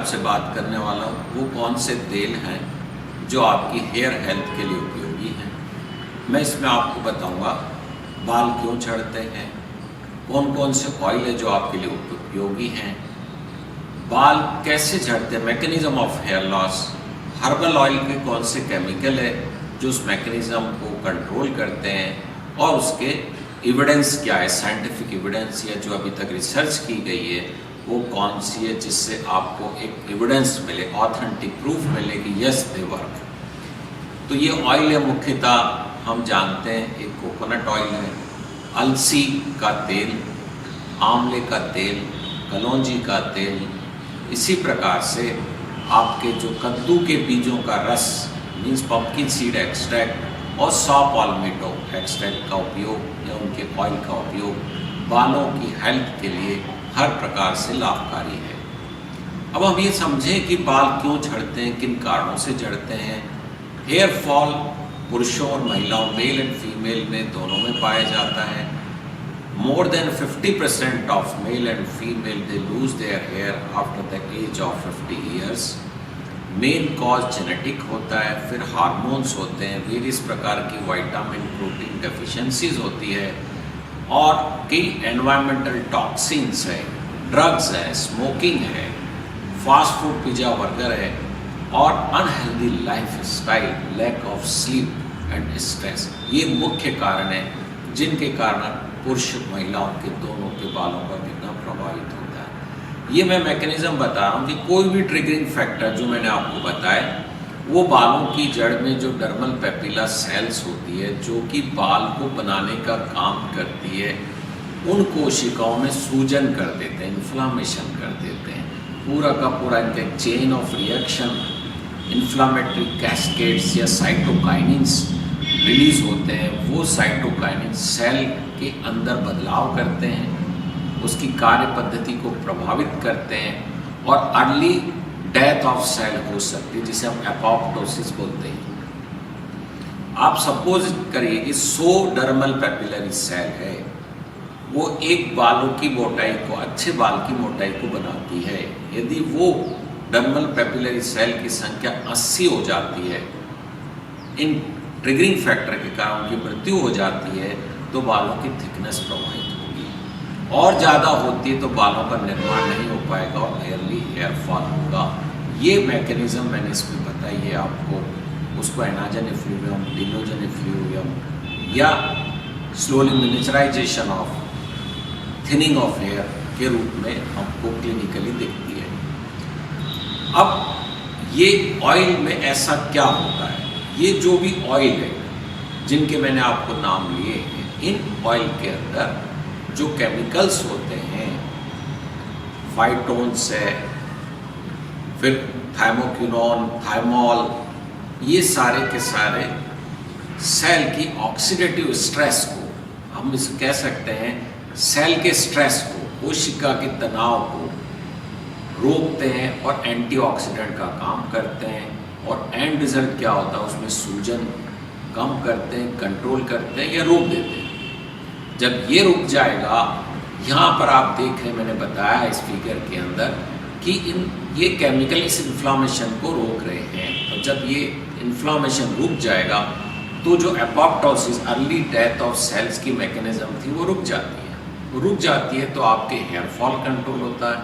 आपसे बात करने वाला हूँ वो कौन से तेल हैं जो आपकी हेयर हेल्थ के लिए उपयोगी हैं। मैं इसमें आपको बताऊंगा बाल क्यों झड़ते हैं, कौन कौन से ऑयल है जो आपके लिए उपयोगी हैं, बाल कैसे झड़ते हैं, mechanism of hair loss, herbal oil के कौन से केमिकल है जो उस मैकेनिज्म को कंट्रोल करते हैं और उसके एविडेंस क्या है, साइंटिफिक एविडेंस या जो अभी तक रिसर्च की गई है वो कौन सी है जिससे आपको एक एविडेंस मिले, ऑथेंटिक प्रूफ मिले कि यस दे वर्क। तो ये ऑयल है मुख्यतः हम जानते हैं, एक कोकोनट ऑयल है, अलसी का तेल, आंवले का तेल, कलौंजी का तेल, इसी प्रकार से आपके जो कद्दू के बीजों का रस मीन्स पम्पकिन सीड एक्सट्रैक्ट और सॉ पाल्मेटो एक्सट्रैक्ट का उपयोग या उनके ऑयल का उपयोग बालों की हेल्थ के लिए हर प्रकार से लाभकारी है। अब हम ये समझें कि बाल क्यों झड़ते हैं, किन कारणों से झड़ते हैं। हेयर फॉल पुरुषों और महिलाओं, मेल एंड फीमेल में दोनों में पाया जाता है। More than 50% of male and female they lose their hair after the age of 50 years. Main cause genetic होता है, फिर हार्मोन्स होते हैं, वेरियस प्रकार की विटामिन प्रोटीन डेफिशिएंसीज होती है और कई एनवायरमेंटल टॉक्सिन्स है, ड्रग्स है, स्मोकिंग है, फास्ट फूड पिज़्ज़ा बर्गर है और unhealthy life style, lack of sleep and stress, ये मुख्य कारण है जिनके कारण पुरुष महिलाओं के दोनों के बालों का गिरना प्रभावित होता है। ये मैं मैकेनिज्म बता रहा हूँ कि कोई भी ट्रिगरिंग फैक्टर जो मैंने आपको बताया वो बालों की जड़ में जो डर्मल पेपिला सेल्स होती है जो कि बाल को बनाने का काम करती है, उन कोशिकाओं में सूजन कर देते हैं, इन्फ्लामेशन कर देते हैं, पूरा का पूरा इनका chain of reaction, inflammatory cascades या साइटोकाइनिन्स रिलीज होते हैं। वो साइटोकाइनिन सेल के अंदर बदलाव करते हैं, उसकी कार्य पद्धति को प्रभावित करते हैं और अर्ली डेथ ऑफ सेल हो सकती है जिसे हम एपोप्टोसिस बोलते हैं। आप सपोज करिए कि 100 डर्मल पेपिलरी सेल है, वो एक बालों की मोटाई को, अच्छे बाल की मोटाई को बनाती है। यदि वो डर्मल पेपिलरी सेल की संख्या 80 हो जाती है, इन ट्रिगरिंग फैक्टर के कारण उनकी मृत्यु हो जाती है तो बालों की थिकनेस प्रभावित होगी, और ज़्यादा होती है तो बालों का निर्माण नहीं हो पाएगा और अर्ली हेयर फॉल होगा। ये मैकेनिज्म मैंने इसमें बताई है आपको, उसको एनाजेनेफ्लूवियम, डिनोजेनेफ्लूवियम या slowly miniaturisation of thinning of hair के रूप में हमको क्लिनिकली दिखती है। अब ये ऑयल में ऐसा क्या होता है, ये जो भी ऑयल है जिनके मैंने आपको नाम लिए हैं, इन ऑयल के अंदर जो केमिकल्स होते हैं, फाइटोन्स है, फिर थाइमोक्विनोन, थाइमोल, ये सारे के सारे सेल की ऑक्सीडेटिव स्ट्रेस को, हम इसे कह सकते हैं सेल के स्ट्रेस को, कोशिका के तनाव को रोकते हैं और एंटीऑक्सीडेंट का काम करते हैं और एंड रिजल्ट क्या होता है, उसमें सूजन कम करते हैं, कंट्रोल करते हैं या रोक देते हैं। जब ये रुक जाएगा, यहाँ पर आप देख रहे हैं, मैंने बताया इस फिगर के अंदर कि ये केमिकल इस इन्फ्लामेशन को रोक रहे हैं, और जब ये इन्फ्लामेशन रुक जाएगा तो जो apoptosis, early death of cells की मैकेनिज्म थी वो रुक जाती है। वो रुक जाती है तो आपके हेयर फॉल कंट्रोल होता है,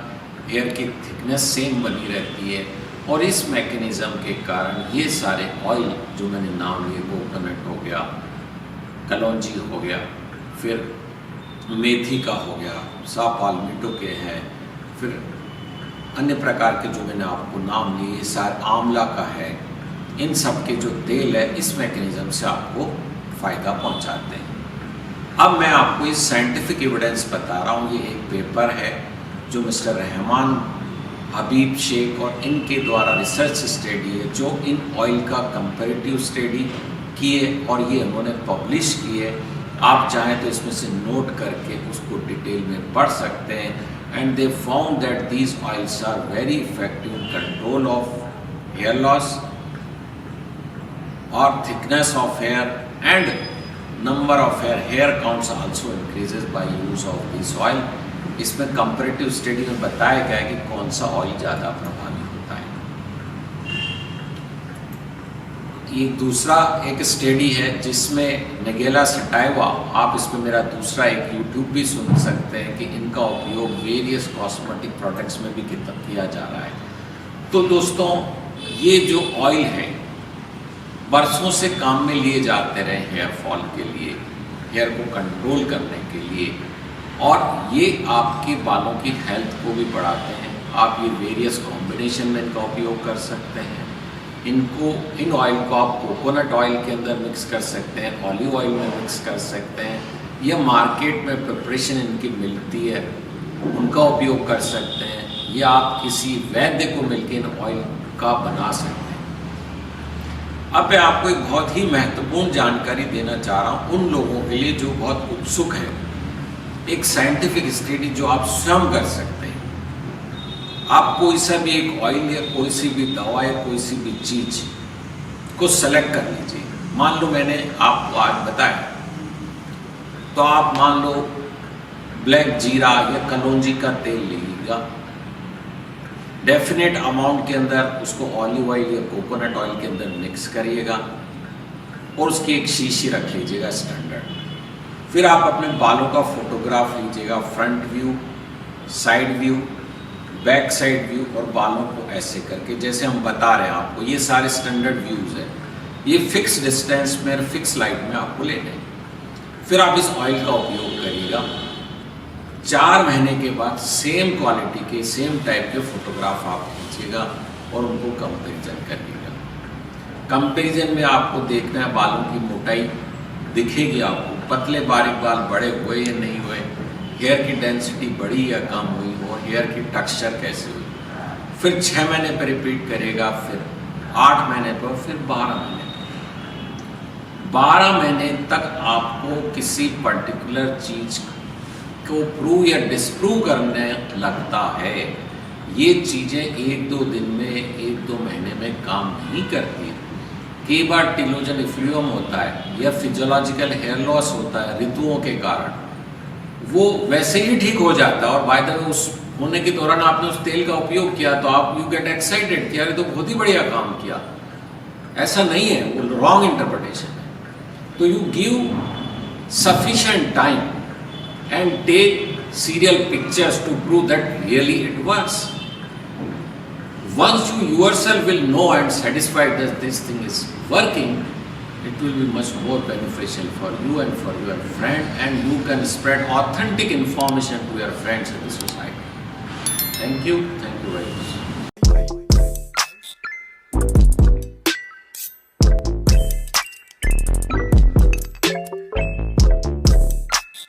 हेयर की थिकनेस सेम बनी रहती है और इस मैकेनिज्म के कारण ये सारे ऑयल जो मैंने नाम लिए, कोकोनट हो गया, कलौंजी हो गया, फिर मेथी का हो गया, सॉ पाल्मेटो के हैं, फिर अन्य प्रकार के जो मैंने आपको नाम लिए, सारे आंवला का है, इन सब के जो तेल है इस मैकेनिज्म से आपको फ़ायदा पहुंचाते हैं। अब मैं आपको इस साइंटिफिक एविडेंस बता रहा हूँ। ये एक पेपर है जो मिस्टर रहमान हबीब शेख और इनके द्वारा रिसर्च स्टडी है जो इन ऑयल का कंपैरेटिव स्टडी किए और ये उन्होंने पब्लिश किए। आप चाहें तो इसमें से नोट करके उसको डिटेल में पढ़ सकते हैं। And they found that these oils are very effective in control of hair loss और thickness of hair and number of hair counts also increases by use of this oil. इसमें comparative study में बताया गया है कि कौन सा oil ज़्यादा प्रभावी होता है। ये दूसरा एक स्टडी है जिसमें नेगेला सटाइवा, आप इस पर मेरा दूसरा एक यूट्यूब भी सुन सकते हैं कि इनका उपयोग वेरियस कॉस्मेटिक प्रोडक्ट्स में भी किया जा रहा है। तो दोस्तों, ये जो ऑयल है बरसों से काम में लिए जाते रहे हेयर फॉल के लिए, हेयर को कंट्रोल करने के लिए, और ये आपके बालों की हेल्थ को भी बढ़ाते हैं। आप ये वेरियस कॉम्बिनेशन में इनका उपयोग कर सकते हैं। इन ऑयल को आप कोकोनट ऑयल के अंदर मिक्स कर सकते हैं, ऑलिव ऑयल में मिक्स कर सकते हैं, या मार्केट में प्रिपरेशन इनकी मिलती है उनका उपयोग कर सकते हैं, या आप किसी वैद्य को मिलकर इन ऑयल का बना सकते हैं। अब मैं आपको एक बहुत ही महत्वपूर्ण जानकारी देना चाह रहा हूँ उन लोगों के लिए जो बहुत उत्सुक है। एक साइंटिफिक स्टडी जो आप स्वयं कर सकते हैं। आप कोई सा भी एक ऑयल या कोई सी भी दवा या कोई सी भी चीज को सेलेक्ट कर लीजिए। मान लो मैंने आपको आज बताया, तो आप मान लो ब्लैक जीरा या कलौंजी का तेल लीजिएगा, डेफिनेट अमाउंट के अंदर उसको ऑलिव ऑयल या कोकोनट ऑयल के अंदर मिक्स करिएगा और उसकी एक शीशी रख लीजिएगा स्टैंडर्ड। फिर आप अपने बालों का फोटोग्राफ लीजिएगा, front view, side view, back side view, और बालों को ऐसे करके जैसे हम बता रहे हैं आपको, ये सारे स्टैंडर्ड व्यूज़ हैं। ये फिक्स डिस्टेंस में, फिक्स लाइट में आपको लेने हैं। फिर आप इस ऑयल का उपयोग करिएगा। 4 महीने के बाद सेम क्वालिटी के, सेम टाइप के फोटोग्राफ आप खींचिएगा और उनको कंपेरिजन करिएगा। कंपेरिजन में आपको देखना है बालों की मोटाई दिखेगी आपको, पतले बारीक बाल बड़े हुए या नहीं हुए, हेयर की डेंसिटी बढ़ी या कम हुई हो, हेयर की टेक्सचर कैसे हुई। फिर 6 महीने पर रिपीट करेगा, फिर 8 महीने पर, फिर 12 महीने पर। 12 महीने तक आपको किसी पर्टिकुलर चीज को प्रूव या डिसप्रूव करने लगता है। ये चीज़ें 1-2 दिन में, 1-2 महीने में काम नहीं करती। कई बार टिलोजन इफ्लूयम होता है या फिजियोलॉजिकल हेयर लॉस होता है ऋतुओं के कारण, वो वैसे ही ठीक हो जाता है। और बाय द वे उस होने के दौरान आपने उस तेल का उपयोग किया तो आप यू गेट एक्साइटेड कि अरे तो बहुत ही बढ़िया काम किया। ऐसा नहीं है, वो रॉन्ग इंटरप्रिटेशन है। तो you give sufficient time and take serial pictures to prove that really it works. Once you yourself will know and satisfied that this thing is working, it will be much more beneficial for you and for your friend, and you can spread authentic information to your friends in the society. Thank you very much.